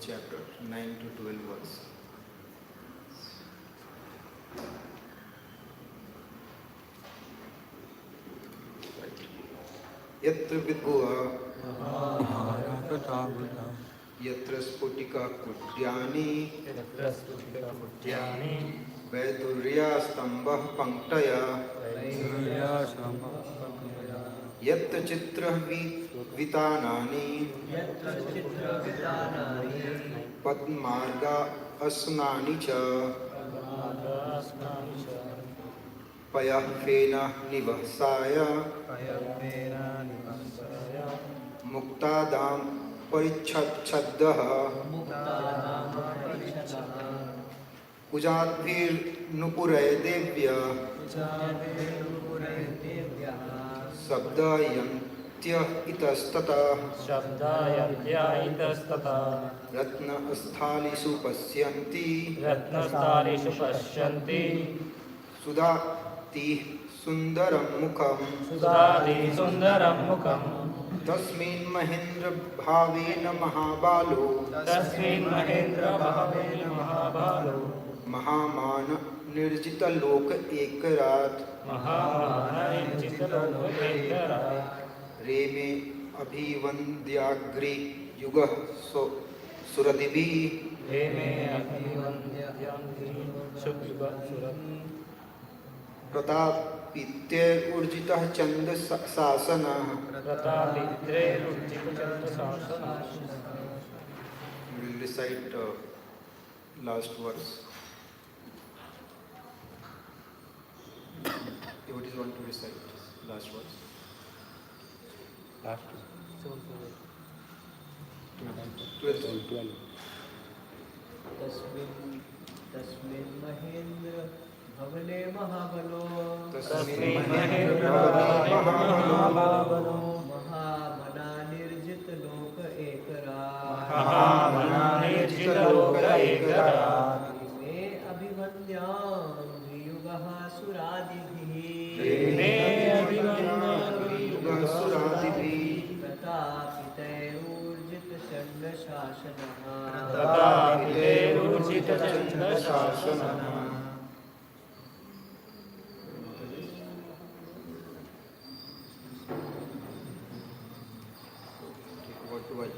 Chapter 9 to 12 verse. Yatra vidbhuva yatra sputika kutyani vaidurya stambah panktaya yatra chitra vitanani padmarga asnani cha payah fena nivasaya muktadam parichaddah ujadvir nupuray devya sabdayantya itastata ratna asthalisu pasyanti sudati sundaram mukham tasmin mahendra bhavena mahabalo mahamana nirjita lok ekarat reme abhivandyagri yuga suradibhi pratapitya urjitah chand sasana. We will recite last verse. What is want to recite? Last verse. Last. 12. तस्मिन् महेन्द्र भवने महाबलो महामना निर्जित लोक एकरात् मे अभिवन्द्याङ्घ्रियुगः सुरादिभिः प्रतापितैरूर्जित चण्डशासनः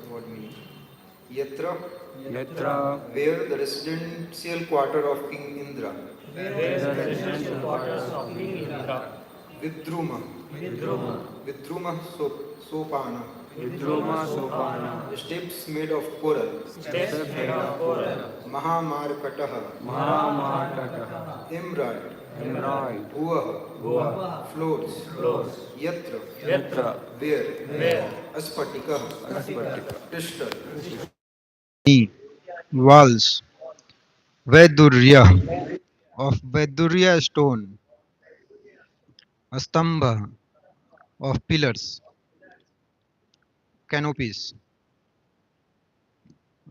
What meaning? Yatra, where the residential quarter of King Indra. Vidruma, sopana. Steps made of coral. Mahamarkataha. Emerald. Bhuvaha. Floats. Yatra. Where. Aspatika. Crystal. Walls. Vaidurya. Of Vaidurya stone. Astambha. Of pillars. Canopies.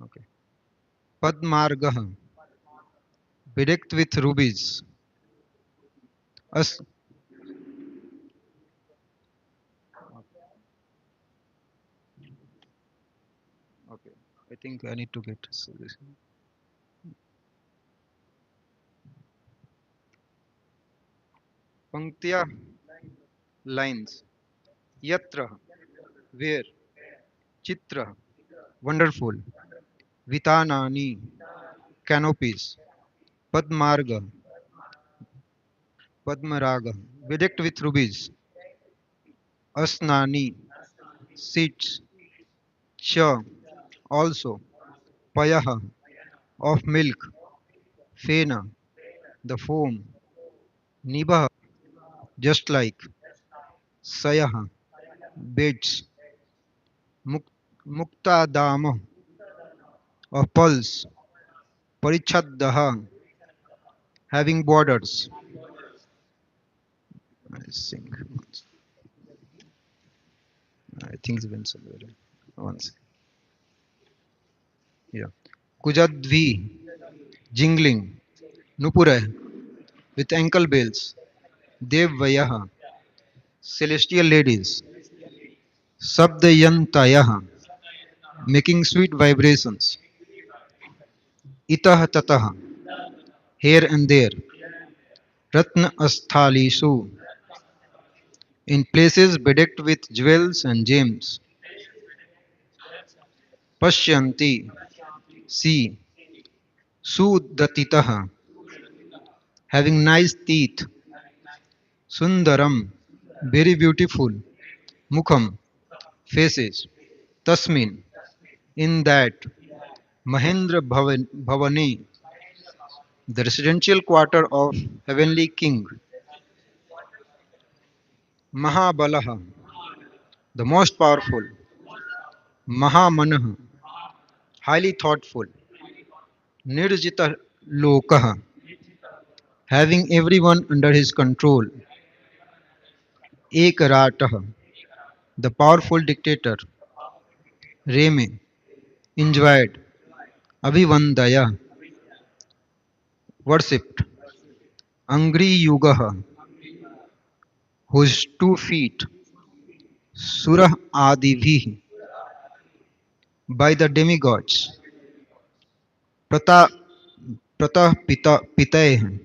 Okay. Padmargaha. Bedecked with rubies. As okay. I think I need to get this. Panktya lines. Yatra. Where. Chitra. Wonderful. Vitanani. Canopies. Padmarga. Padmaraga. Bedecked with rubies. Asnani. Seats. Cha. Also. Payaha. Of milk. Fena. The foam. Nibaha. Just like. Sayaha. Beds. Muktadama. Of pulse. Parichaddaha, having borders. I think. I think it's been somewhere. Once. Yeah. Kujadvi, jingling. Nupure, with ankle bells. Devvayaha, celestial ladies. Sabdayantayaha, making sweet vibrations. Itah tataha, here and there. Ratna asthalisu, in places bedecked with jewels and gems. Pashyanti, see. Sudatitaha, having nice teeth. Sundaram, very beautiful. Mukham, faces. Tasmin, in that. Mahendra Bhavani, the residential quarter of heavenly king. Mahabalaha, the most powerful. Mahamanaha, highly thoughtful. Nirjita Lokaha, having everyone under his control. Ekarataha, the powerful dictator. Reme, enjoyed. Abhivandaya, worshipped. Angri Yugaha, whose 2 feet. Surah Adivhi, by the demigods. Prata, Pitay,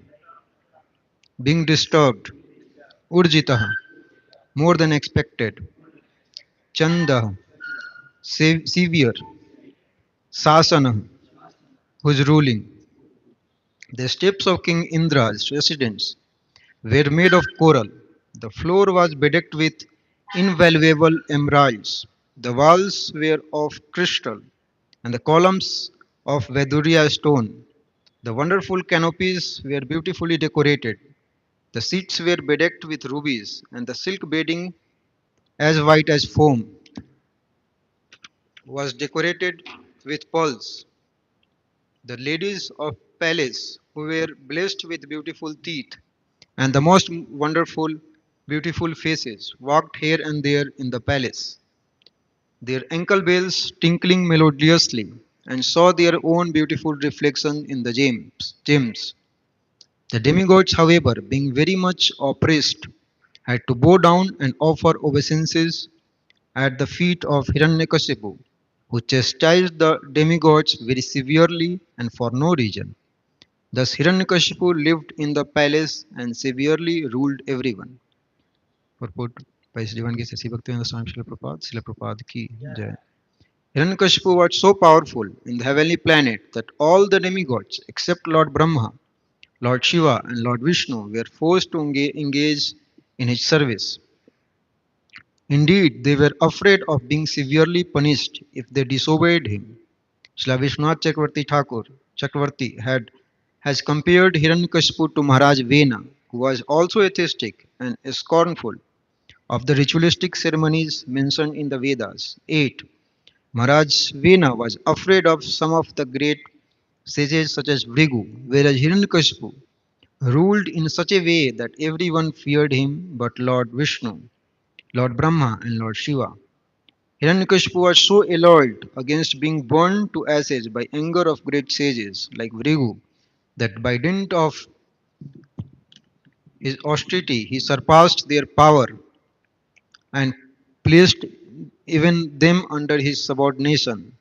being disturbed. Urjitaha, more than expected. Chanda, severe. Sasana, who is ruling. The steps of King Indra's residence were made of coral. The floor was bedecked with invaluable emeralds. The walls were of crystal, and the columns of Veduria stone. The wonderful canopies were beautifully decorated. The seats were bedecked with rubies, and the silk bedding, as white as foam, was decorated with pearls. The ladies of palace, who were blessed with beautiful teeth and the most wonderful, beautiful faces, walked here and there in the palace, their ankle bells tinkling melodiously, and saw their own beautiful reflection in the gems. The demigods, however, being very much oppressed, had to bow down and offer obeisances at the feet of Hiranyakashipu, who chastised the demigods very severely and for no reason. Thus Hiranyakashipu lived in the palace and severely ruled everyone. Purport by Sri Divan Ki Sasi Bhaktivinoda Swami Srila Prabhupada ki jai. Hiranyakashipu was so powerful in the heavenly planet that all the demigods except Lord Brahma, Lord Shiva and Lord Vishnu were forced to engage in his service. Indeed, they were afraid of being severely punished if they disobeyed him. Srila Vishwanath Chakravarti has compared Hiranyakashipu to Maharaj Vena, who was also atheistic and scornful of the ritualistic ceremonies mentioned in the Vedas. 8. Maharaj Vena was afraid of some of the great sages such as Vrigu, whereas Hiranyakashipu ruled in such a way that everyone feared him but Lord Vishnu, Lord Brahma, and Lord Shiva. Hiranyakashipu was so alloyed against being burned to ashes by anger of great sages like Vrigu that by dint of his austerity he surpassed their power and placed even them under his subordination.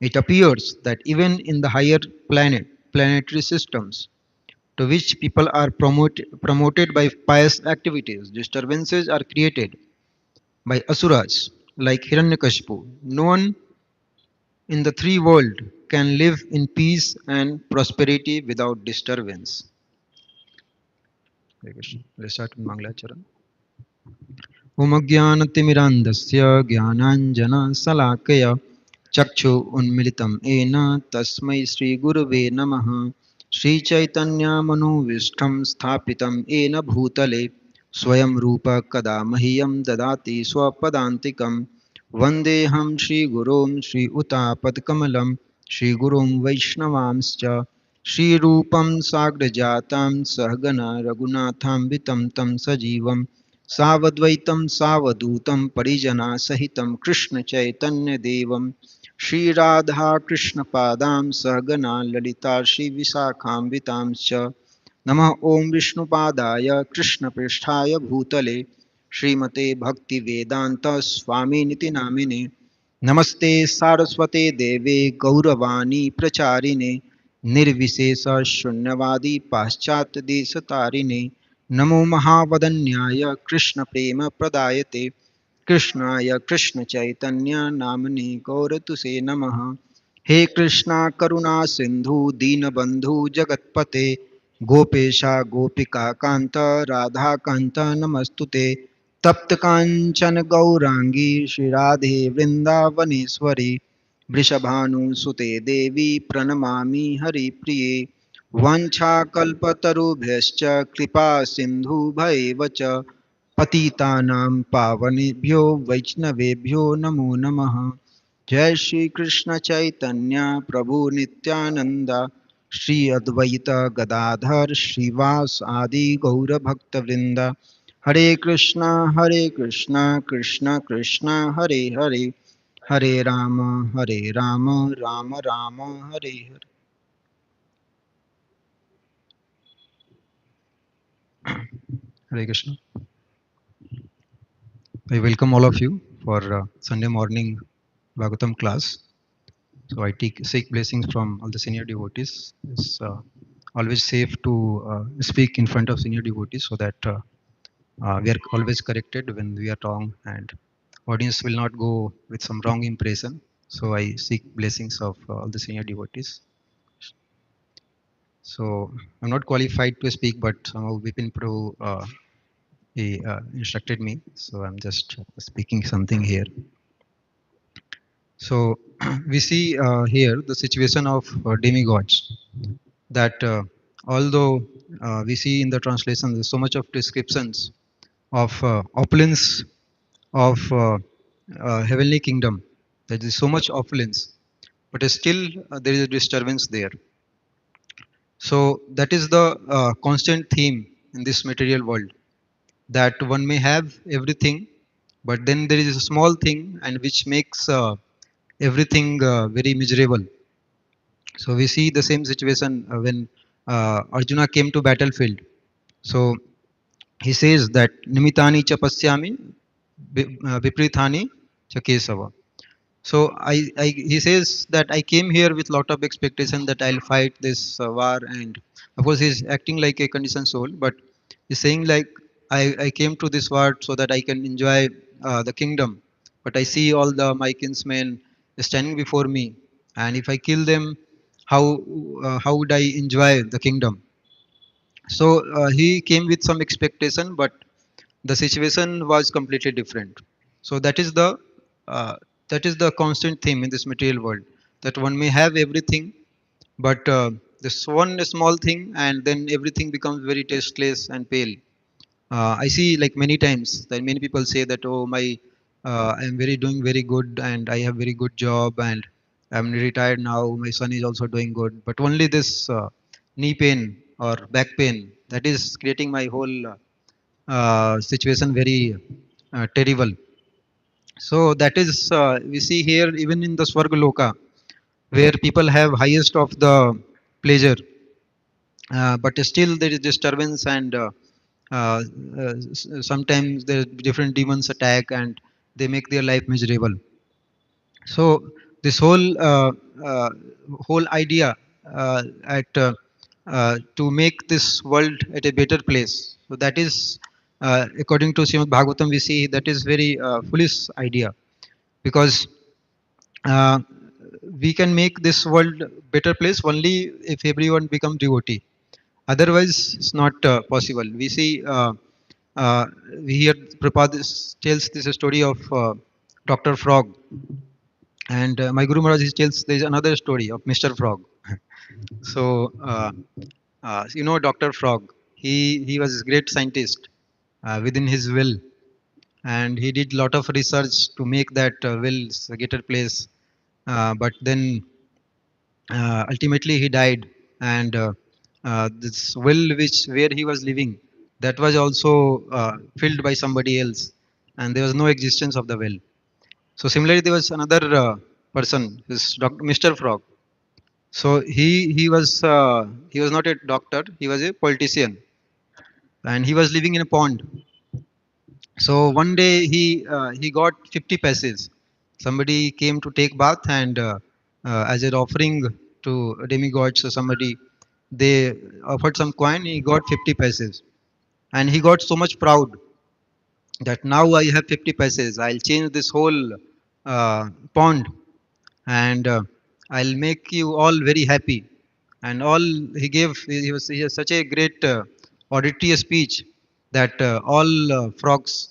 It appears that even in the higher planetary systems, to which people are promoted by pious activities, disturbances are created by asuras like Hiranyakashipu. No one in the three world can live in peace and prosperity without disturbance. Let's start with Mangalacharan. उमज्ञानतिमिरान्धस्य ज्ञानाञ्जनशलाकया चक्षु उन्मिलितं येन तस्मै श्रीगुरवे नमः श्रीचैतन्यमनोविष्ठं स्थापितं येन भूतले स्वयं रूप कदा मह्यं ददाति स्वपदान्तिकं वन्देऽहं श्रीगुरों श्रीयुतापदकमलं श्रीगुरुं वैष्णवांश्च श्रीरूपं साग्रजातं सहगना रघुनाथान्वितं तं सजीवं सावद्वैतं सावधूतं परिजनासहितं कृष्णचैतन्यदेवं श्रीराधाकृष्णपादां सहगना ललिता श्रीविशाखान्वितांश्च नमः ॐ विष्णुपादाय कृष्णपृष्ठाय भूतले श्रीमते भक्तिवेदान्तस्वामिनिति नामिने नमस्ते सारस्वते देवे गौरवाणी प्रचारिणे निर्विशेष शून्यवादी पाश्चात्यदेशतारिणे नमो महावदन्याय कृष्णप्रेम प्रदायते कृष्णाय कृष्णचैतन्य नामने गौरतुसे नमः हे कृष्णा करुणा सिंधु दीनबंधु जगत्पते गोपेशा गोपिका कांत राधा कांत नमस्तुते तप्त कांचन गौरांगी श्री राधे वृंदावनेश्वरी वृषभानुसुते देवी प्रणमामि हरिप्रिये वाञ्छाकल्पतरुभ्यश्च कृपा सिन्धुभैव च पतितानां पावनेभ्यो वैष्णवेभ्यो नमो नमः जय श्री कृष्ण चैतन्य प्रभु नित्यानंद श्री अद्वैत गदाधर श्रीवास आदि गौर भक्त वृंद हरे Krishna Krishna Krishna Hare Hare Hare Ram Ram Ram Hare Hare Hare Krishna. I welcome all of you for Sunday morning Bhagavatam class. So I seek blessings from all the senior devotees. It's always safe to speak in front of senior devotees so that we are always corrected when we are wrong and audience will not go with some wrong impression. So I seek blessings of all the senior devotees. So I'm not qualified to speak, but somehow Vipin Prabhu he instructed me. So I'm just speaking something here. So we see here the situation of demigods that although we see in the translation there's so much of descriptions of opulence of heavenly kingdom, there is so much opulence, but still there is a disturbance there. So that is the constant theme in this material world, that one may have everything, but then there is a small thing and which makes everything very miserable. So we see the same situation when Arjuna came to battlefield. So he says that nimitani cha pasyami viprithani cha kesava. So he says that I came here with lot of expectation that I'll fight this war, and of course he's acting like a conditioned soul, but he's saying like I came to this war so that I can enjoy the kingdom, but I see all the my kinsmen standing before me, and if I kill them, how would I enjoy the kingdom? So he came with some expectation, but the situation was completely different. So uh, that is the constant theme in this material world, that one may have everything, but this one small thing and then everything becomes very tasteless and pale. I see like many times that many people say that, oh my, I am very doing very good and I have very good job and I'm retired now, my son is also doing good, but only this knee pain or back pain, that is creating my whole situation very terrible. So that is we see here even in the Swarga Loka, where people have highest of the pleasure, but still there is disturbance and uh, sometimes the different demons attack and they make their life miserable. So this uh, whole idea at to make this world at a better place, so that is according to Srimad Bhagavatam we see that is very foolish idea, because uh, we can make this world better place only if everyone become devotee. Otherwise, it's not possible. We see, uh, we hear Prabhupada tells this story of Dr. Frog, and my Guru Maharaj he tells there is another story of Mr. Frog. So, you know, Dr. Frog, he was a great scientist within his will, and he did lot of research to make that will a better place. But then ultimately he died, and this well which where he was living, that was also filled by somebody else, and there was no existence of the well. So similarly, there was another person, this Mr. Frog. So he was not a doctor, he was a politician, and he was living in a pond. So one day he got 50 pases. Somebody came to take bath, and as an offering to demigods or somebody, they offered some coin. He got 50 pases, and he got so much proud that now I have 50 pases. I'll change this whole pond, and I'll make you all very happy. And all he gave, he has such a great auditory speech that all frogs,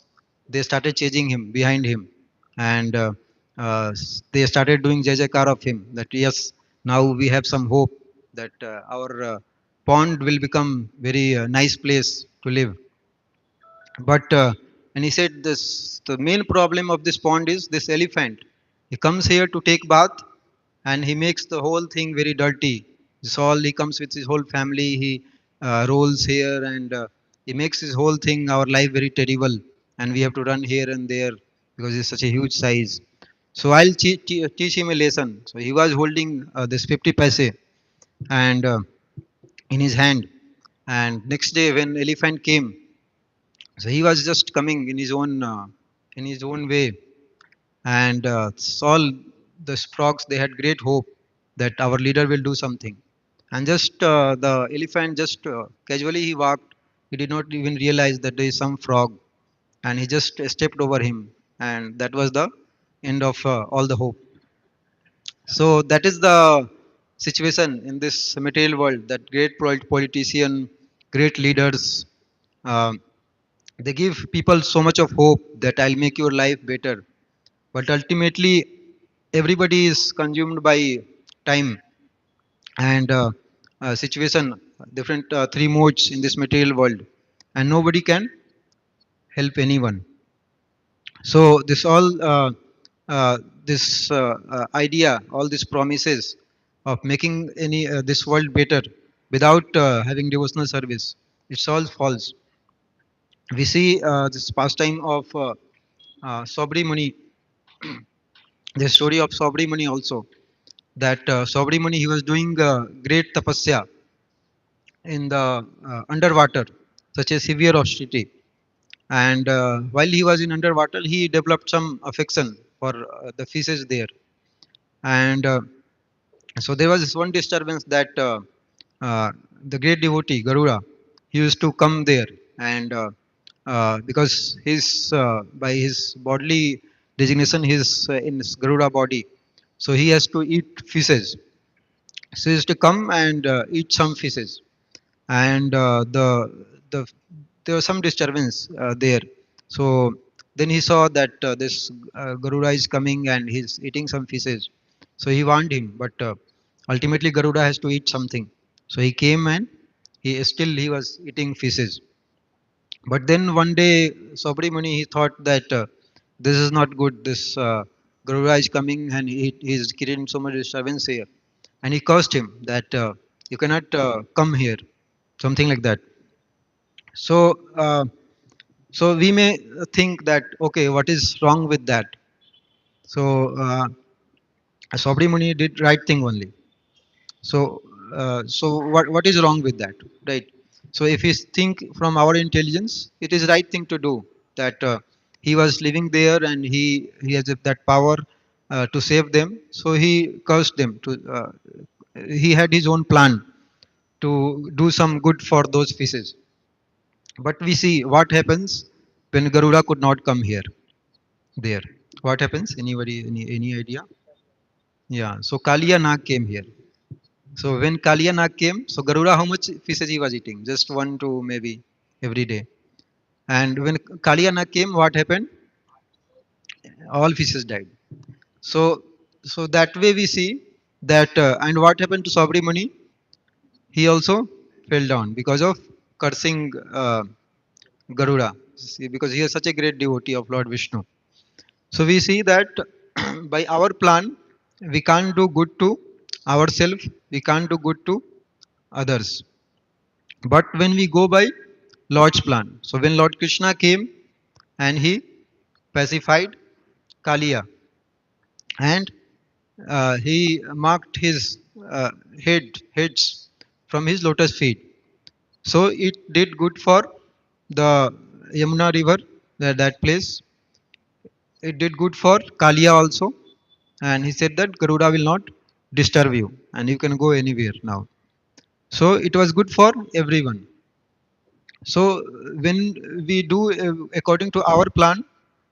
they started chasing him behind him, and they started doing jai jaikar of him. That yes, now we have some hope that our pond will become very nice place to live. But and he said this, the main problem of this pond is this elephant. He comes here to take bath, and he makes the whole thing very dirty. This all, he comes with his whole family. He rolls here, and he makes his whole thing, our life, very terrible. And we have to run here and there because he's such a huge size. So I'll teach him a lesson. So he was holding this 50 paise and in his hand. And next day when elephant came, so he was just coming in his own way, and all the frogs, they had great hope that our leader will do something. And just the elephant just casually he walked. He did not even realize that there is some frog, and he just stepped over him, and that was the end of all the hope. So that is the situation in this material world. That great politician, great leaders. Uh, they give people so much of hope that I'll make your life better, but ultimately everybody is consumed by time and situation, different three modes in this material world, and nobody can help anyone. So this all uh, this idea, all these promises of making any this world better without having devotional service, it's all false. We see this pastime of Sobri Muni, the story of Sobri Muni also, that Sobri Muni, he was doing great tapasya in the underwater, such a severe austerity. And while he was in underwater, he developed some affection for the fishes there. And so there was this one disturbance that the great devotee Garuda, he used to come there, and because his by his bodily designation, his in his Garuda body, so he has to eat fishes. So he used to come and eat some fishes, and the there was some disturbance there. So then he saw that this Garuda is coming and he's eating some fishes. So he warned him, but ultimately Garuda has to eat something. So he came and he was eating fishes. But then one day Sobri Muni, he thought that this is not good. This Garuda is coming and he's creating so much disturbance here, and he cursed him that you cannot come here, something like that. So so we may think that okay, what is wrong with that? So Sobri Muni did right thing only. So so what is wrong with that, right? So if we think from our intelligence, it is right thing to do. That he was living there and he has that power to save them. So he cursed them. He had his own plan to do some good for those fishes. But we see what happens when Garuda could not come here. There, what happens? Anybody, any idea? Yeah. So Kaliya Nag came here. So when Kaliya Nag came, so Garuda, how much fishes he was eating? Just one, two, maybe every day. And when Kaliya Nag came, what happened? All fishes died. So so that way we see that. And what happened to Sabri Muni? He also fell down because of cursing Garuda. See, because he is such a great devotee of Lord Vishnu. So we see that by our plan, we can't do good to ourselves, we can't do good to others. But when we go by Lord's plan, so when Lord Krishna came and he pacified Kaliya and he marked his uh, heads from his lotus feet. So it did good for the Yamuna river, that place. It did good for Kaliya also. And he said that Garuda will not disturb you and you can go anywhere now. So it was good for everyone. So when we do according to our plan,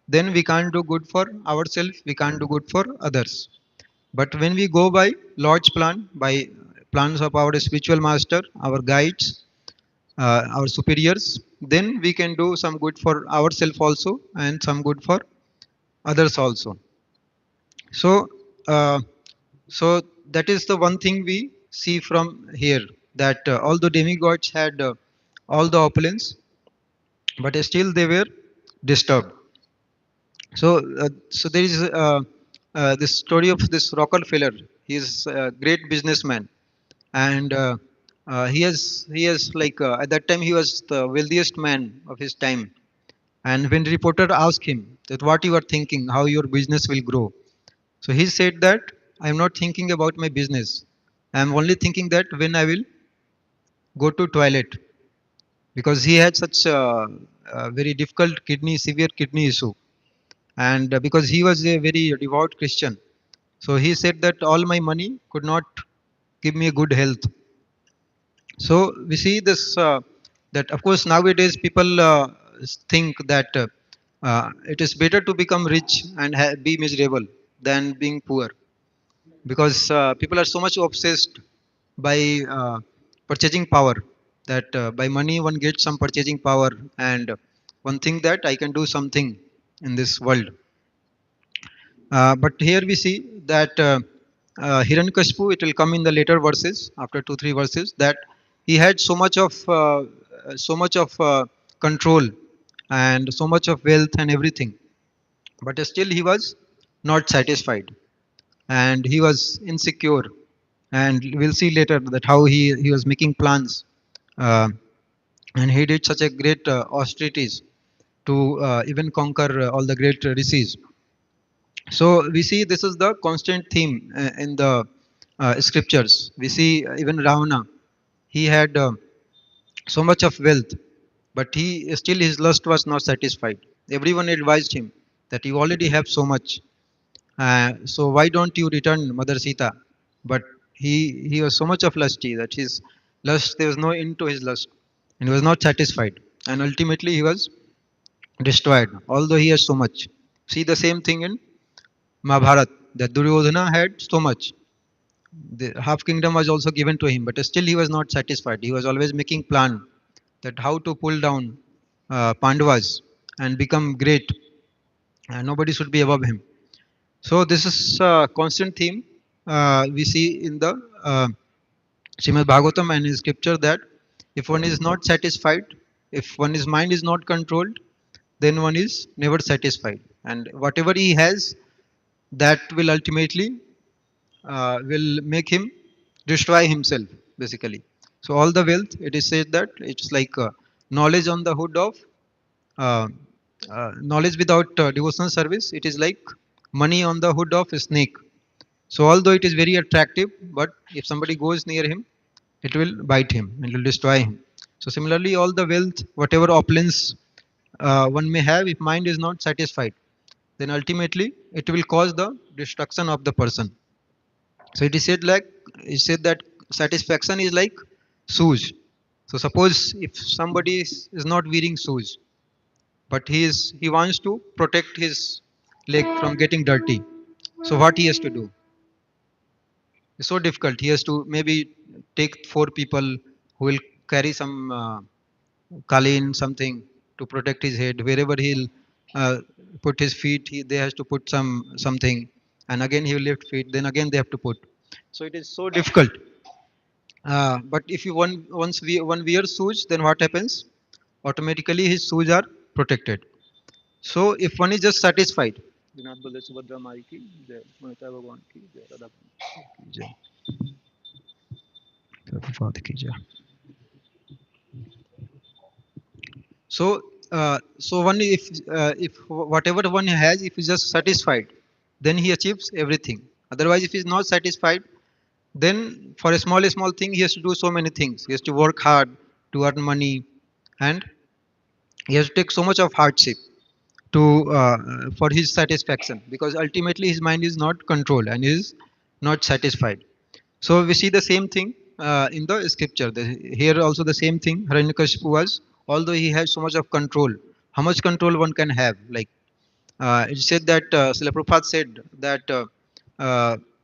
then we can't do good for ourselves, we can't do good for others. But when we go by Lord's plan, by plans of our spiritual master, our guides, our superiors, then we can do some good for ourselves also and some good for others also. So, uh, so that is the one thing we see from here, that all the demigods had all the opulence, but still they were disturbed. So, so there is this story of this Rockefeller. He is a great businessman, and he has like at that time he was the wealthiest man of his time. And when reporter asked him that what you are thinking, how your business will grow, so he said that I am not thinking about my business. I am only thinking that when I will go to toilet, because he had such a very difficult severe kidney issue, and because he was a very devout Christian, so he said that all my money could not give me a good health. So we see this that of course nowadays people think that it is better to become rich and be miserable than being poor, because people are so much obsessed by purchasing power, that by money one gets some purchasing power, and one thing that I can do something in this world. But here we see that Hiranyakashipu, it will come in the later verses, after 2 3 verses, that he had so much of control and so much of wealth and everything, but still he was not satisfied and he was insecure. And we'll see later that how he was making plans, uh, and he did such a great austerities to even conquer all the great rishis. So we see this is the constant theme in the scriptures. We see even Ravana, he had so much of wealth, but he still his lust was not satisfied. Everyone advised him that you already have so much, so why don't you return Mother Sita? But he was so much of lusty that his lust, there was no end to his lust, and he was not satisfied, and ultimately he was destroyed. Although he has so much, see the same thing in Mahabharat, that Duryodhana had so much. The half kingdom was also given to him, but still he was not satisfied. He was always making plan that how to pull down Pandavas and become great, and nobody should be above him. So this is a constant theme we see in the Srimad Bhagavatam and in scripture, that if one is not satisfied, if one's mind is not controlled, then one is never satisfied, and whatever he has, that will ultimately will make him destroy himself, basically. So all the wealth, it is said that it's like knowledge on the hood of uh, knowledge without devotional service, it is like money on the hood of a snake. So although it is very attractive, but if somebody goes near him, it will bite him, it will destroy him. So similarly, all the wealth, whatever opulence one may have, if mind is not satisfied, then ultimately it will cause the destruction of the person. So it is said like, it said that satisfaction is like shoes. So suppose if somebody is not wearing shoes, but he wants to protect his leg from getting dirty. So what he has to do? It's so difficult. He has to maybe take 4 people who will carry some kaleen something to protect his head. Wherever he'll put his feet, they has to put something, and again he will lift feet. Then again they have to put. So it is so difficult. But if you one wears shoes, then what happens? Automatically his shoes are protected. So if one is just satisfied, Prabhupada ki jai. So one, if whatever one has, if he's just satisfied, then he achieves everything. Otherwise, if he's not satisfied, then for a small thing, he has to do so many things. He has to work hard to earn money, and he has to take so much of hardship to for his satisfaction, because ultimately his mind is not controlled and is not satisfied. So we see the same thing in the scripture. Here also the same thing. Hiranyakashipu was, although he had so much of control, how much control one can have? Like it said that Srila Prabhupada said that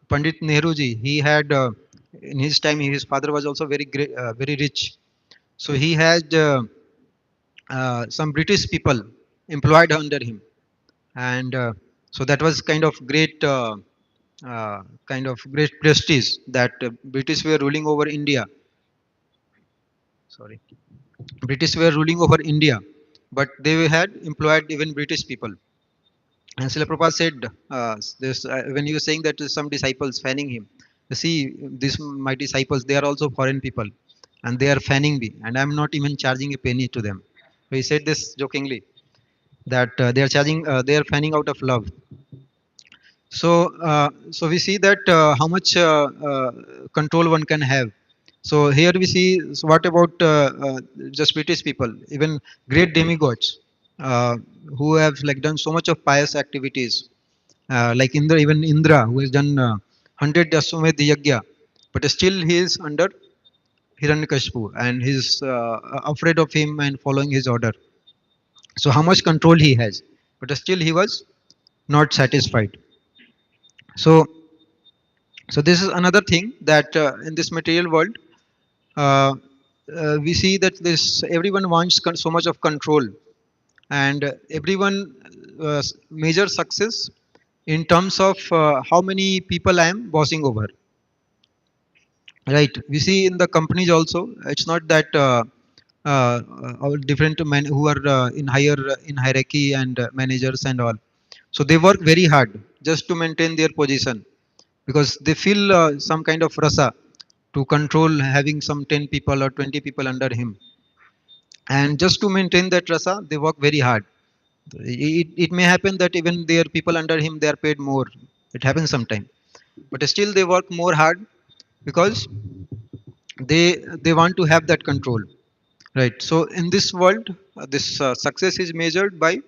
Pandit Nehruji, he had in his time, his father was also very great, very rich. So he had some British people employed under him, and so that was kind of great prestige that British were ruling over India. Sorry, British were ruling over India, but they had employed even British people. And Srila Prabhupada said, this, when he was saying that some disciples fanning him, see, these my disciples, they are also foreign people, and they are fanning me, and I'm not even charging a penny to them. So he said this jokingly, that they are fanning out of love. So we see that how much control one can have. So here we see, so what about just British people, even great demigods uh, who have like done so much of pious activities, like Indra, even Indra, who has done 100 Ashwamedh yajna, but still he is under Hiranyakashipu and he's afraid of him and following his order. So how much control he has, but still he was not satisfied. So so this is another thing that in this material world, uh, we see that this everyone wants so much of control, and everyone measures success in terms of how many people I am bossing over. Right? We see in the companies also. It's not that our different men who are in higher in hierarchy and managers and all. So they work very hard just to maintain their position, because they feel some kind of rasa to control having some 10 people or 20 people under him, and just to maintain that rasa they work very hard. It may happen that even their people under him, they are paid more. It happens sometime, but still they work more hard because they want to have that control, right? So in this world, this success is measured by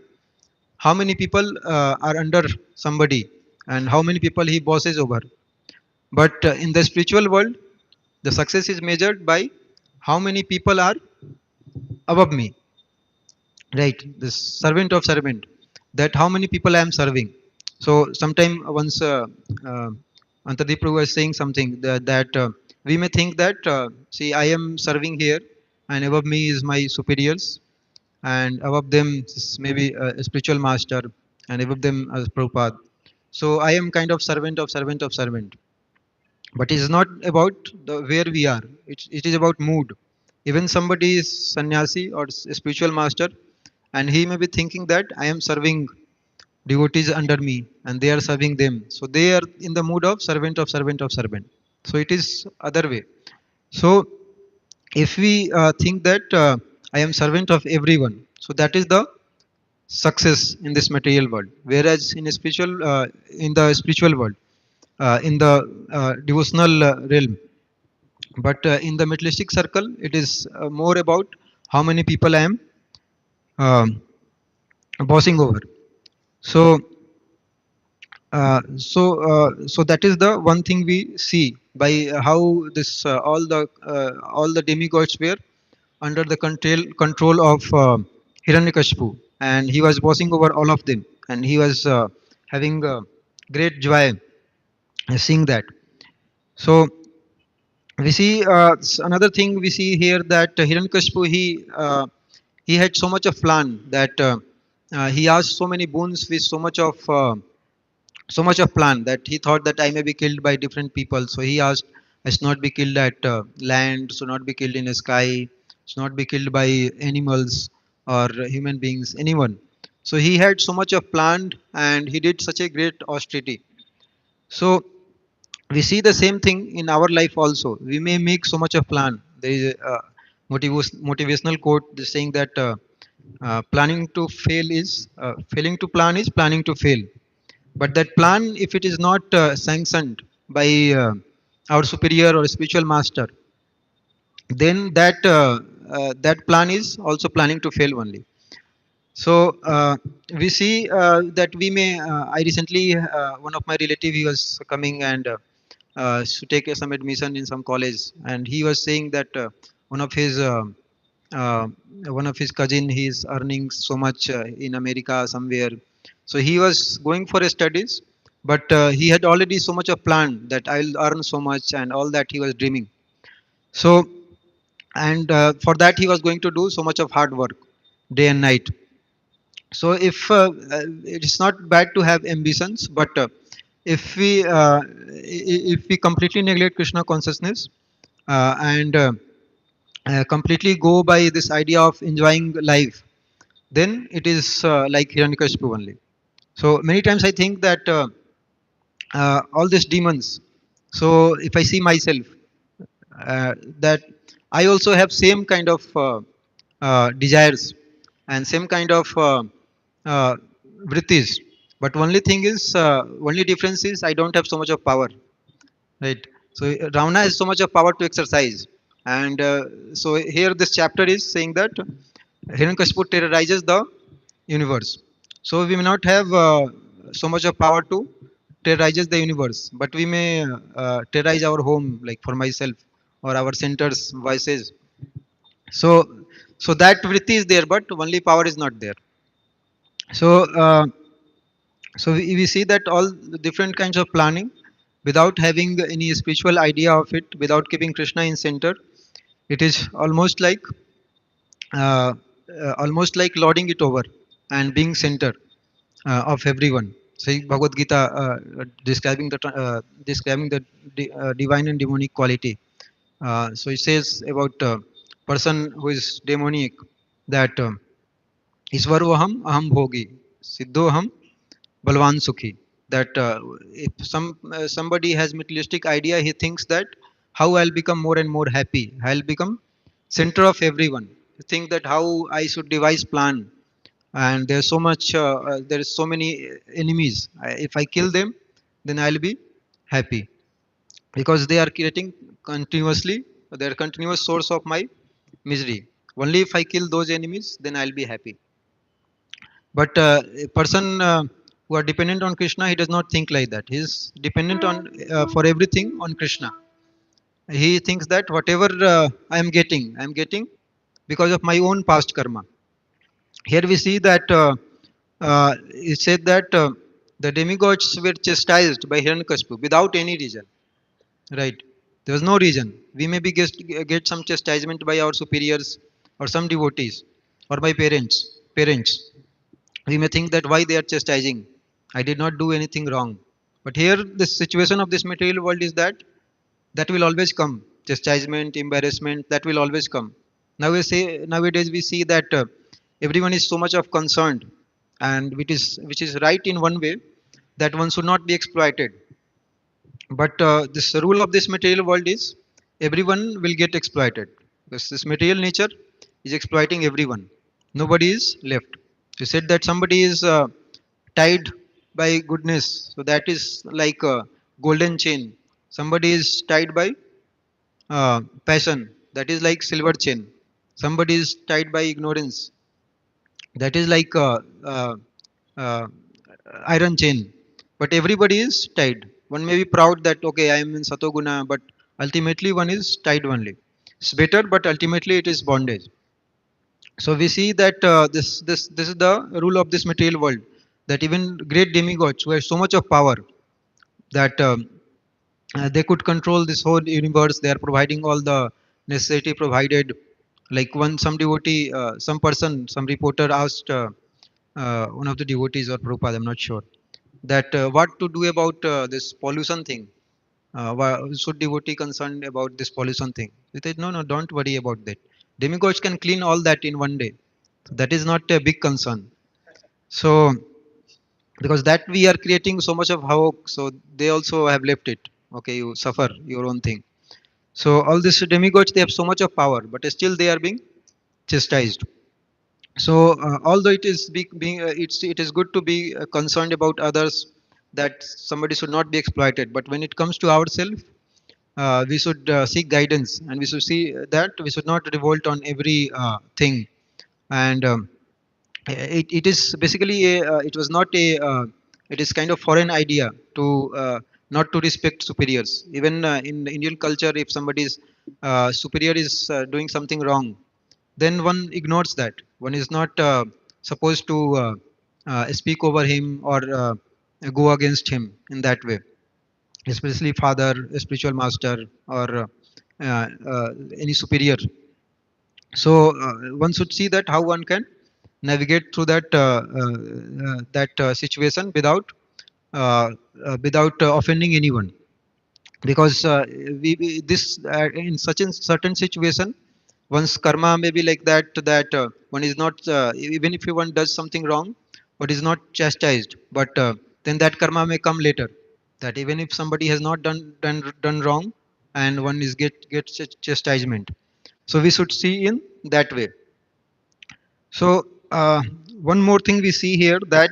how many people are under somebody and how many people he bosses over. But in the spiritual world, the success is measured by how many people are above me, right? The servant of servant, that how many people I am serving. So sometime once uh, Antadeep Prabhu was saying something that we may think that see, I am serving here and above me is my superiors, and above them is maybe a spiritual master, and above them as Prabhupada. So I am kind of servant of servant of servant. But it's not about the where we are. It is about mood. Even somebody is sannyasi or a spiritual master, and he may be thinking that I am serving devotees under me and they are serving them, so they are in the mood of servant of servant of servant. So it is other way. So if we think that I am servant of everyone, so that is the success in this material world. Whereas in the spiritual world, in the devotional realm, but in the materialistic circle, it is more about how many people I am um, bossing over. So so that is the one thing we see by how this all the demigods were under the control of Hiranyakashipu, and he was bossing over all of them, and he was having great joy seeing that. So we see another thing we see here, that Hiranyakashipu, he had so much of plan that he asked so many boons with so much of plan that he thought that I may be killed by different people. So he asked, I should not be killed at land, should not be killed in the sky, should not be killed by animals or human beings, anyone. So he had so much of planned, and he did such a great austerity. So we see the same thing in our life also. We may make so much of plan. There is a motivational quote saying that planning to fail is failing to plan is planning to fail. But that plan, if it is not sanctioned by our superior or spiritual master, then that plan is also planning to fail only. So we see that we may. I recently, one of my relative, he was coming and to take some admission in some college, and he was saying that one of his uh, one of his cousin, he is earning so much in America somewhere. So he was going for studies, but he had already so much of plan that I'll earn so much and all that he was dreaming. So and for that he was going to do so much of hard work day and night. So if it's not bad to have ambitions, but if we if we completely neglect Krishna consciousness and completely go by this idea of enjoying life, then it is like Hiranyakashipu only. So many times I think that all these demons, so if I see myself, uh, that I also have same kind of desires and same kind of uh, vrittis. But only thing is, only difference is I don't have so much of power, right? So Ravana has so much of power to exercise, and so here this chapter is saying that Hiranyakashipu terrorizes the universe. So we may not have so much of power to terrorizes the universe, but we may terrorize our home, like for myself, or our centers, voices. So, so that vritti is there, but only power is not there. So, so we see that all the different kinds of planning, without having any spiritual idea of it, without keeping Krishna in center, it is uh, almost like lording it over and being center of everyone. Say Bhagavad Gita describing the divine and demonic quality. So it says about person who is demonic that Isvaroham aham bhogi, siddhoham balvan sukhi. That if somebody has materialistic idea, he thinks that how I'll become more and more happy, I'll become center of everyone. Think that how I should devise plan, and there's so much there is so many enemies. If I kill them, then I'll be happy, because they are creating continuously, they are continuous source of my misery. Only if I kill those enemies, then I'll be happy. But a person who are dependent on Krishna, he does not think like that. He is dependent on for everything on Krishna. He thinks that whatever I am getting because of my own past karma. Here we see that it said that the demigods were chastised by Hiranyakashipu without any reason, right? There was no reason. We may get some chastisement by our superiors or some devotees or by parents. We may think that why they are chastising. I did not do anything wrong. But here, the situation of this material world is that that will always come. Chastisement, embarrassment, that will always come. Nowadays we see that everyone is so much of concerned, and which is right in one way, that one should not be exploited. But this rule of this material world is everyone will get exploited, because this material nature is exploiting everyone. Nobody is left. You said that somebody is tied by goodness, so that is like a golden chain. Somebody is tied by passion, that is like silver chain. Somebody is tied by ignorance, that is like uh, iron chain. But everybody is tied. One may be proud that okay, I am in satoguna, but ultimately one is tied only. It's better, but ultimately it is bondage. So we see that this is the rule of this material world, that even great demigods who have so much of power, that they could control this whole universe. They are providing all the necessity provided. Like one some devotee, some person, some reporter asked one of the devotees or Prabhupada, I'm not sure, that what to do about this pollution thing. Should devotee concerned about this pollution thing? He said, no, no, don't worry about that. Demigods can clean all that in one day. So that is not a big concern. So because that we are creating so much of havoc, so they also have left it. Okay, you suffer your own thing. So all these demigods, they have so much of power, but still they are being chastised. So although it is being it is good to be concerned about others, that somebody should not be exploited, but when it comes to ourselves, we should seek guidance, and we should see that we should not revolt on every thing. And it is basically it was not a it is kind of foreign idea to not to respect superiors. Even in the Indian culture, if somebody's superior is doing something wrong, then one ignores that. One is not supposed to speak over him or go against him in that way, especially father, a spiritual master, or any superior. So one should see that how one can navigate through that situation without offending anyone, because this in such a certain situation, one's karma may be like that one is not even if one does something wrong, but is not chastised, but then that karma may come later, that even if somebody has not done wrong, and one is get chastisement. So we should see in that way. So one more thing we see here, that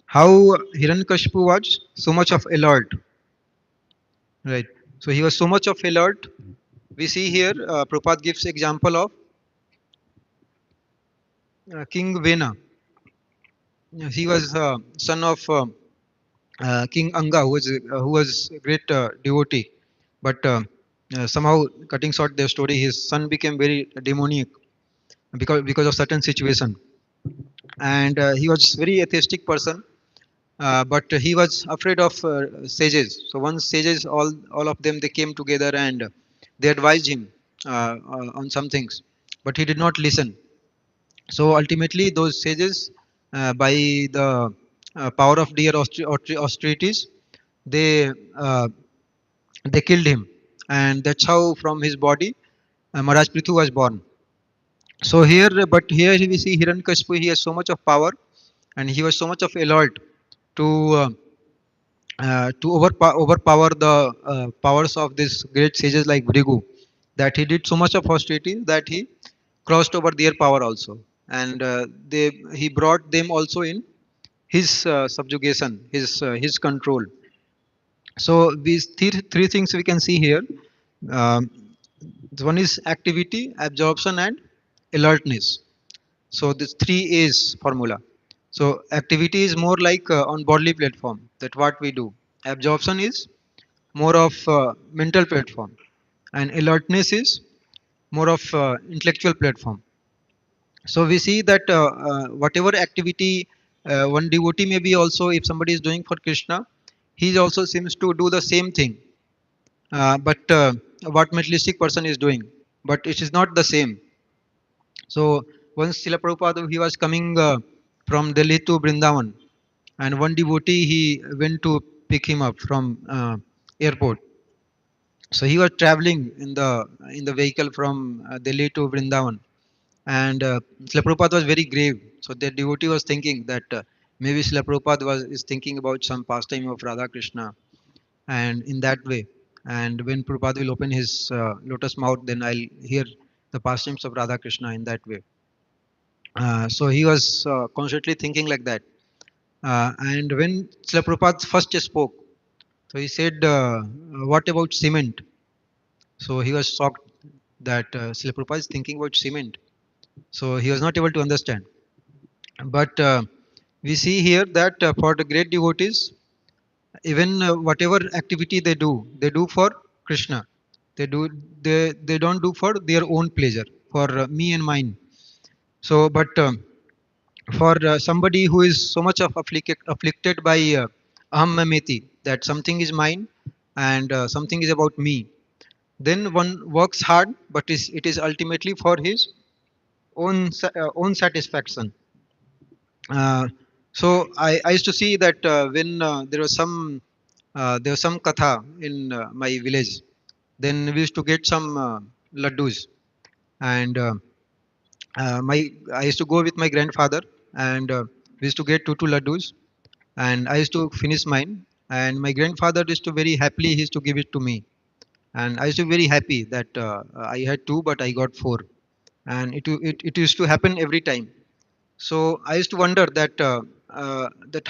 how Hiranyakashipu was so much of alert, right? So he was so much of alert. We see here Prabhupada gives example of King Vena. He was son of King Anga, who was a great devotee, but somehow, cutting short their story, his son became very demoniac because of certain situation, and he was very atheistic person. But he was afraid of sages. So once sages, all of them, they came together, and they advised him on some things, but he did not listen. So ultimately, those sages, by the power of their austerities, they uh, they killed him, and that's how from his body Maharaj Prithu was born. So here, but here we see Hiranyakashipu. He has so much of power, and he was so much of alert to overpower the powers of these great sages like Brigu, that he did so much of austerity that he crossed over their power also, and he brought them also in his subjugation, his control. So these three things we can see here. Um, one is activity, absorption, and alertness. So this three A's formula. So activity is more like on bodily platform, that what we do. Absorption is more of mental platform, and alertness is more of intellectual platform. So we see that whatever activity one devotee may be, also if somebody is doing for Krishna, he also seems to do the same thing, but what materialistic person is doing, but it is not the same. So once Srila Prabhupada, he was coming from Delhi to Vrindavan, and one devotee, he went to pick him up from airport. So he was traveling in the vehicle from Delhi to Vrindavan, and Srila Prabhupada was very grave. So the devotee was thinking that maybe Srila Prabhupada is thinking about some pastime of Radha Krishna, and in that way. And when Prabhupada will open his lotus mouth, then I'll hear the pastimes of Radha Krishna in that way. So he was constantly thinking like that. And when Srila Prabhupada first spoke, so he said, "What about cement?" So he was shocked that Srila Prabhupada is thinking about cement. So he was not able to understand. But we see here that for the great devotees, even whatever activity they do for Krishna. They do they don't do for their own pleasure, for me and mine. So, but for somebody who is so much of afflicted by aham mameti, that something is mine and something is about me, then one works hard, but it is ultimately for his own satisfaction. So I used to see that when there was some katha in my village, then we used to get some laddus, and my I used to go with my grandfather, and we used to get two laddus, and I used to finish mine, and my grandfather used to very happily he used to give it to me, and I used to be very happy that I had two but I got four, and it used to happen every time. So I used to wonder that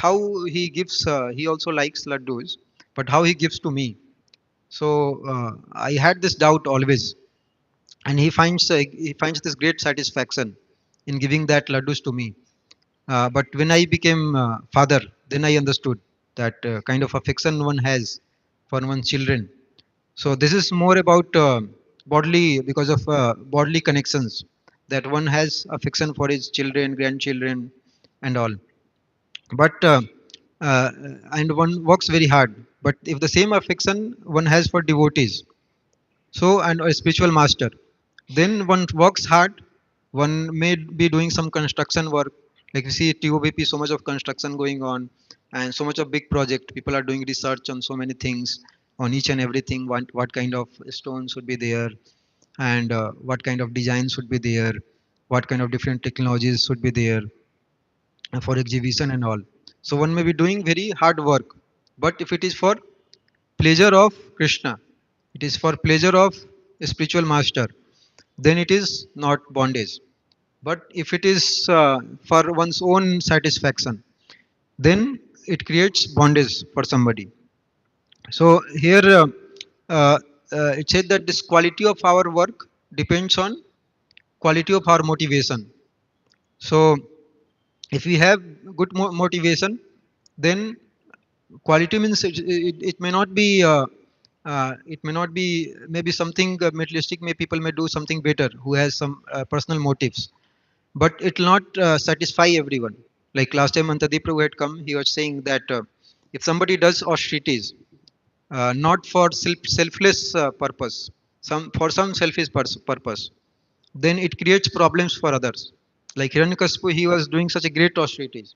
how he gives, he also likes laddus, but how he gives to me. So I had this doubt always, and he finds this great satisfaction in giving that laddus to me. But when I became father, then I understood that kind of affection one has for one's children. So this is more about bodily, because of bodily connections, that one has affection for his children, grandchildren, and all. But and one works very hard. But if the same affection one has for devotees, so and a spiritual master, then one works hard. One may be doing some construction work, like we see TOBP, so much of construction going on, and so much of big project. People are doing research on so many things, on each and everything, what kind of stones should be there, and what kind of design should be there, what kind of different technologies should be there for exhibition and all. So one may be doing very hard work, but if it is for pleasure of Krishna, it is for pleasure of a spiritual master, then it is not bondage. But if it is for one's own satisfaction, then it creates bondage for somebody. So here uh, it said that this quality of our work depends on quality of our motivation. So if we have good motivation, then quality means it may not be it may not be maybe something materialistic. May people may do something better who has some personal motives, but it will not satisfy everyone. Like last time Antadeep Prabhu had come, he was saying that if somebody does austerities not for selfless purpose, some for some selfish purpose, then it creates problems for others. Like Hiranyakashipu, he was doing such a great austerities,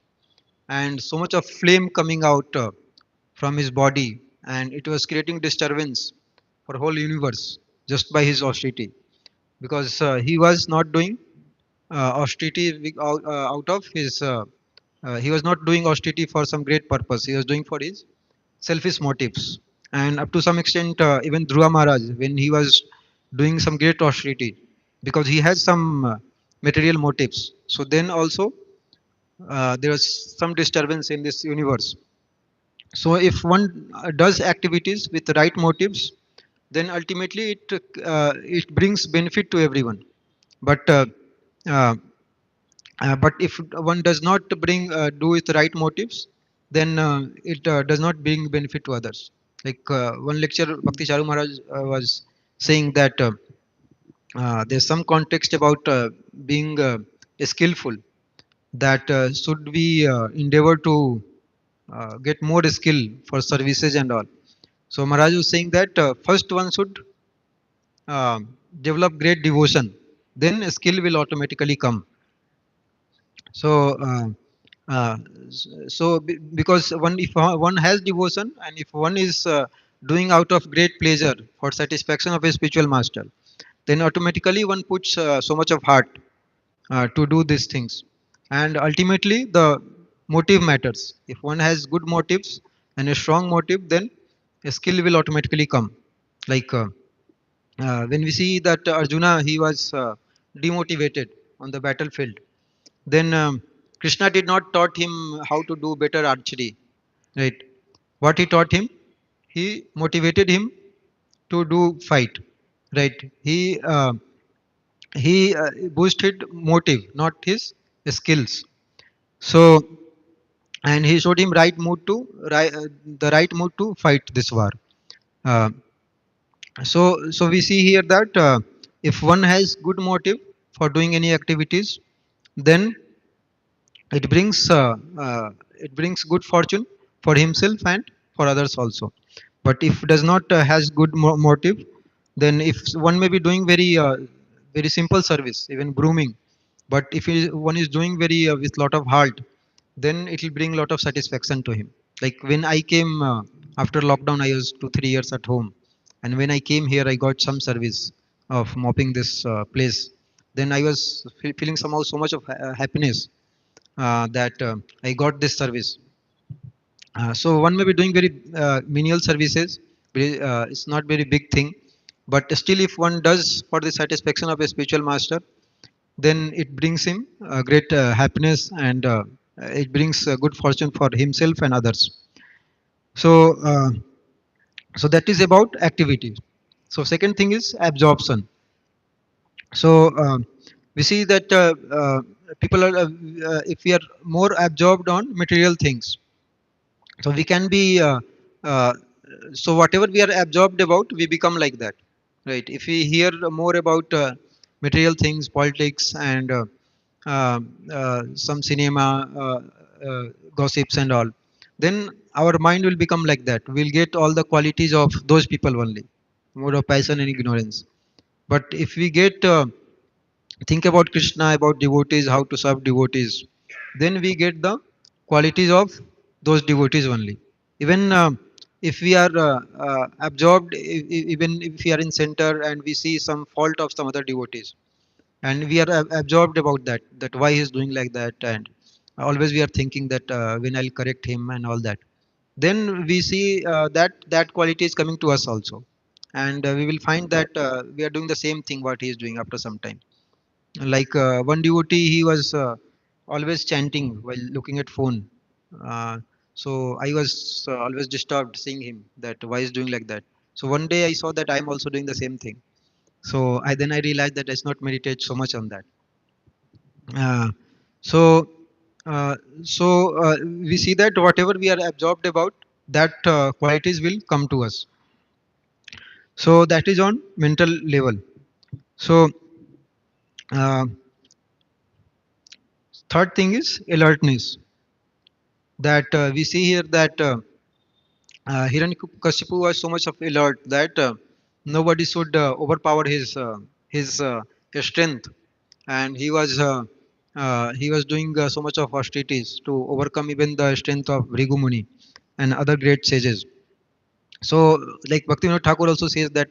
and so much of flame coming out from his body, and it was creating disturbance for whole universe just by his austerity, because he was not doing austerity out of his he was not doing austerity for some great purpose. He was doing for his selfish motives. And up to some extent, even Dhruva Maharaj, when he was doing some great austerity, because he has some material motives, so then also there was some disturbance in this universe. So if one does activities with the right motives, then ultimately it brings benefit to everyone. But uh, but if one does not bring do with the right motives, then it does not bring benefit to others. Like one lecture Bhakti Charu Maharaj was saying that there's some context about being skillful, that should we endeavor to get more skill for services and all. So Maharaj was saying that first one should uh, develop great devotion, then skill will automatically come. So because one, if one has devotion, and if one is doing out of great pleasure for satisfaction of a spiritual master, then automatically one puts so much of heart to do these things. And ultimately the motive matters. If one has good motives and a strong motive, then a skill will automatically come. Like when we see that Arjuna, he was demotivated on the battlefield, then Krishna did not taught him how to do better archery, right? What he taught him, he motivated him to do fight, right? He boosted motive, not his skills. So and he showed him the right mood to fight this war. Uh, so we see here that if one has good motive for doing any activities, then it brings it brings good fortune for himself and for others also. But if does not has good motive, then if one may be doing very simple service, even grooming, but if one is doing very with lot of heart, then it will bring lot of satisfaction to him. Like when I came after lockdown, I was 2 3 years at home, and when I came here, I got some service of mopping this place. Then I was feeling somehow so much of happiness that I got this service. So one may be doing very menial services. It's not very big thing, but still, if one does for the satisfaction of a spiritual master, then it brings him great happiness, and it brings good fortune for himself and others. So, so that is about activity. So second thing is absorption. So we see that people are, if we are more absorbed on material things, so we can be uh, so whatever we are absorbed about, we become like that, right? If we hear more about material things, politics, and uh, some cinema uh, gossips and all, then our mind will become like that. We'll get all the qualities of those people only, more of passion and ignorance. But if we get think about Krishna, about devotees, how to serve devotees, then we get the qualities of those devotees only. Even if we are absorbed, even if we are in center and we see some fault of some other devotees, and we are absorbed about that, that why he is doing like that, and always we are thinking that when I'll correct him and all that, then we see that that quality is coming to us also, and we will find that we are doing the same thing what he is doing after some time. Like one devotee, he was always chanting while looking at phone. uh, so I was always disturbed seeing him, that why is doing like that. So one day I saw that I am also doing the same thing. So I realized that I should not meditate so much on that. uh, so uh, we see that whatever we are absorbed about, that qualities will come to us. So that is on mental level. So uh, third thing is alertness, that we see here that Hiranyakashipu was so much of alert that nobody should overpower his strength, and he was doing so much of austerities to overcome even the strength of Bhrigu Muni and other great sages. So, like Bhaktivinoda Thakur also says that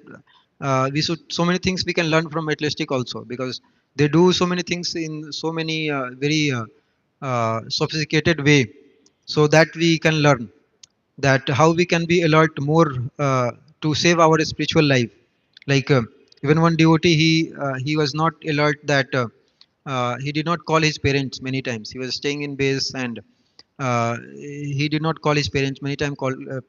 we should, so many things we can learn from materialistic also, because they do so many things in so many very sophisticated way, so that we can learn that how we can be alert more to save our spiritual life. Like even one devotee, he was not alert that he did not call his parents many times. He was staying in base, and he did not call his parents many times.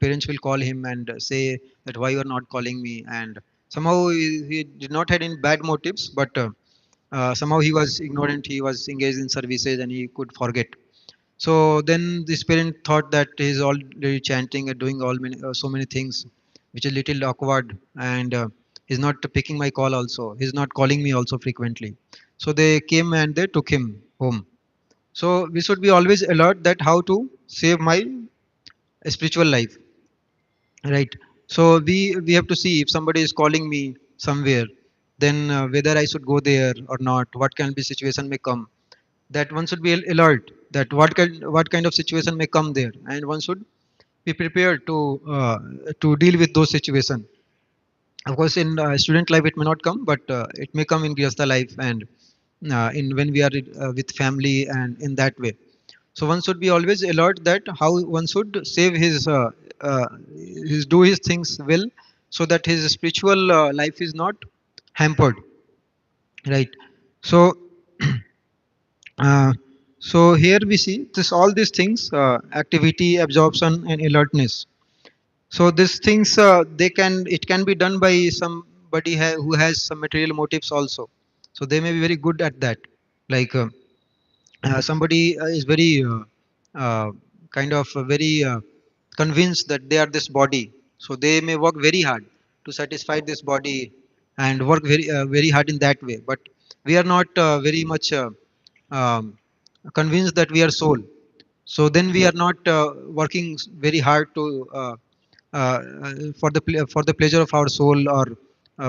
Parents will call him and say that why you are not calling me, and somehow he did not had any bad motives, but somehow he was ignorant. He was engaged in services and he could forget. So then this parent thought that he is already chanting and doing so many things, which is little awkward, and he's not picking my call also. He's not calling me also frequently. So they came and they took him home. So we should be always alert that how to save my spiritual life, right? So we have to see if somebody is calling me somewhere, then whether I should go there or not. What kind of situation may come, that one should be alert that what kind of situation may come there, and one should be prepared to deal with those situations. Of course, in student life it may not come, but it may come in grihastha life, and in when we are with family and in that way. So one should be always alert that how one should save uh, his do his things well, so that his spiritual life is not hampered, right? So Uh, so here we see this all these things, activity, absorption, and alertness. So these things they can it can be done by somebody who has some material motives also. So they may be very good at that. Like somebody is very kind of very convinced that they are this body. So they may work very hard to satisfy this body and work very hard in that way. But we are not very much um, convinced that we are soul. So then we are not working very hard to for the pleasure of our soul, or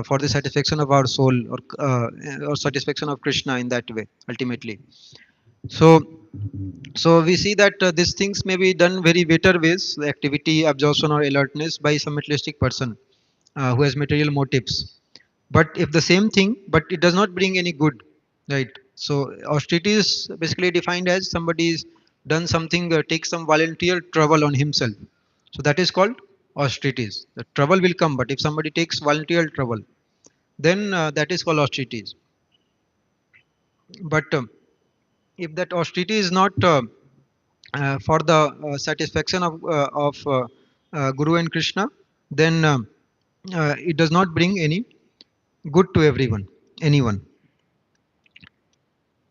for the satisfaction of our soul, or satisfaction of Krishna in that way ultimately. So so we see that these things may be done very better ways, the activity, absorption, or alertness, by some materialistic person who has material motives. But if the same thing, but it does not bring any good, right? So austerity is basically defined as somebody is done something, take some volunteer trouble on himself. So that is called austerities. The trouble will come, but if somebody takes volunteer trouble, then that is called austerities. But if that austerity is not for the satisfaction of Guru and Krishna, then it does not bring any good to anyone.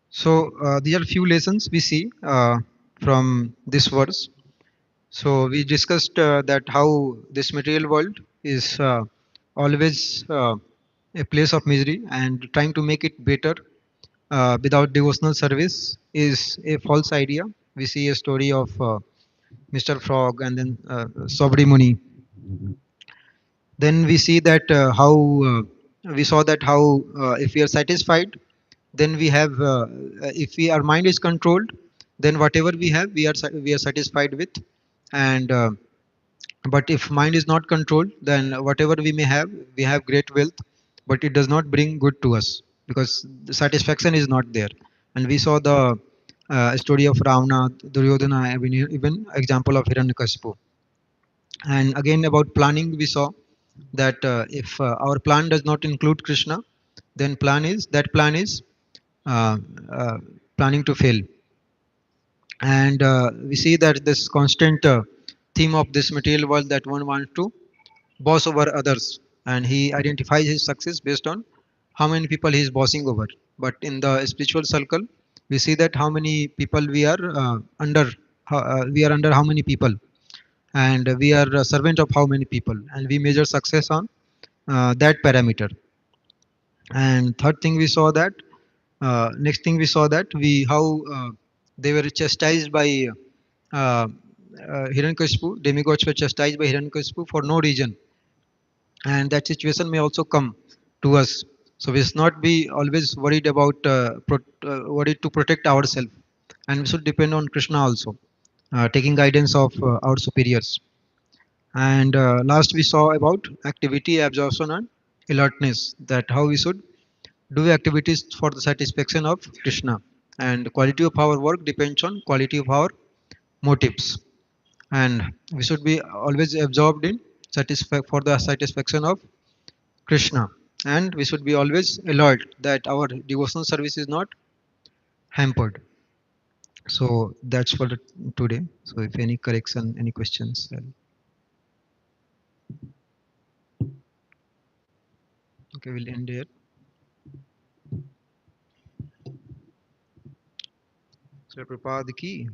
So there are few lessons we see from this verse. So we discussed that how this material world is always a place of misery, and trying to make it better without devotional service is a false idea. We see a story of Mr. Frog and then Sobri Muni. Then we see that how we saw that how if we are satisfied, then we have if we our mind is controlled, then whatever we have we are satisfied with. And but if mind is not controlled, then whatever we have great wealth, but it does not bring good to us because the satisfaction is not there. And we saw the story of Ravana, Duryodhana, even example of Hiranyakashipu. And again about planning, we saw that if our plan does not include Krishna, then plan is uh, uh, planning to fail. And we see that this constant theme of this material world, that one wants to boss over others, and he identifies his success based on how many people he is bossing over. But in the spiritual circle, we see that how many people we are under, we are under how many people, and we are a servant of how many people, and we measure success on that parameter. And third thing we saw that next thing we saw that we how they were chastised by Hiranyakashipu. Demigods were chastised by Hiranyakashipu for no reason, and that situation may also come to us. So we should not be always worried about worried to protect ourselves, and we should depend on Krishna also, taking guidance of our superiors. And last we saw about activity, absorption, and alertness, that how we should do activities for the satisfaction of Krishna, and quality of our work depends on quality of our motives. And we should be always absorbed in for the satisfaction of Krishna, and we should be always alert that our devotional service is not hampered. So that's for today. So if any correction, any questions, okay, we'll end here. So Prabhupada ki